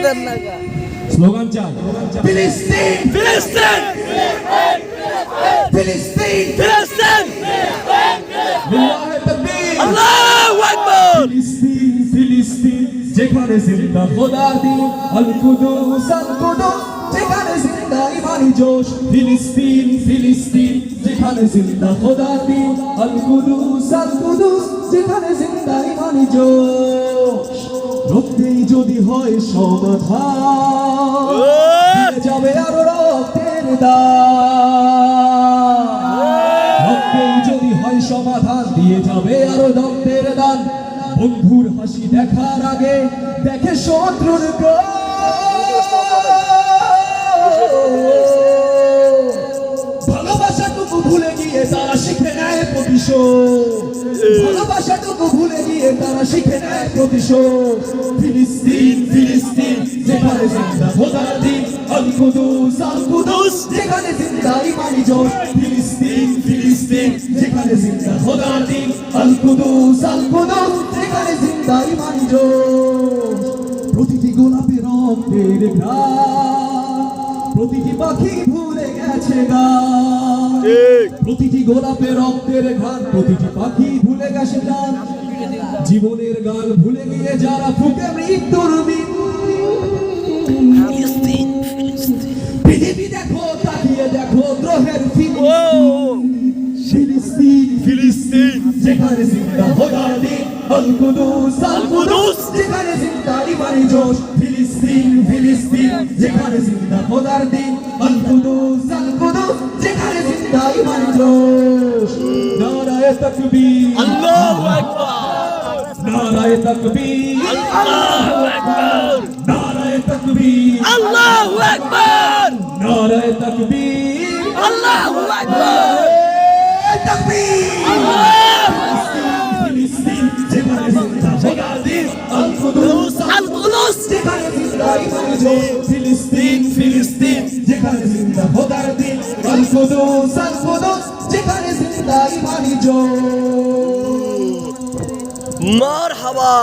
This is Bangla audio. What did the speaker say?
স্লোগান চাই ফিলিস্তিন ফিলিস্তিন ফিলিস্তিন ফিলিস্তিন লিল্লাহি তাকবীর আল্লাহু আকবার ফিলিস্তিন ফিলিস্তিন যেখানে জিন্দা খোদার দিন আল কুদুস যেখানে জিন্দা ইমানি জোশ ফিলিস্তিন ফিলিস্তিন যেখানে জিন্দা খোদার দিন আল কুদুস যেখানে জিন্দা ইমানি জোশ রক্তেই যদি হয় সমাধান দিয়ে যাবে আরো রক্তের দান রক্তেই যদি হয় সমাধান দিয়ে যাবে আরো রক্তের দান বন্ধুর হাসি দেখার আগে দেখে শত্রুর ভালোবাসাটুকু ভুলে গিয়ে তারা শিখে নেয় প্রতিশোধ ভালোবাসাটুকু ভুলে গিয়ে তারা শিখে নেয় প্রতিশোধ ফিলিস্তিন ফিলিস্তিন যেখানে জিন্দা খোদার দিন আল কুদুস যেখানে জিন্দা ইমানি জোশ ফিলিস্তিন ফিলিস্তিন যেখানে জিন্দা খোদার দিন আল কুদুস যেখানে জিন্দা ইমানি জোশ প্রতিটি গোলাপের রক্তের ঘ্রাণ প্রতিটি পাখি ভুলে গেছে গান প্রতিটি গোলাপের রক্তের ঘ্রাণ প্রতিটি পাখি ভুলে গেছে গান জীবনের গান ভুলে গিয়ে যারা ফুকে মৃত্যুর ফিলিস্তিন ফিলিস্তিন পৃথিবী দেখো তাকিয়ে দেখো দ্রোহের ফিলিস্তিন ফিলিস্তিন যেখানে জিন্দা খোদার দিন আল কুদুস যেখানে জিন্দা ইমানি জোশ ফিলিস্তিন ফিলিস্তিন যেখানে জিন্দা খোদার দিন আল কুদুস যেখানে জিন্দা ইমানি জোশ নারায়ে তাকবীর আল্লাহু আকবার নারায়ে তাকবীর আল্লাহু আকবার নারায়ে তাকবীর আল্লাহু আকবার নারায়ে তাকবীর আল্লাহু আকবার ফিলিস্তিন যেখানে জিন্দা খোদার দিন আল কুদুস যেখানে জিন্দা ইমানি জোশ ফিলিস্তিন ফিলিস্তিন যেখানে জিন্দা খোদার দিন আল কুদুস যেখানে জিন্দা ইমানি জোশ মারহাবা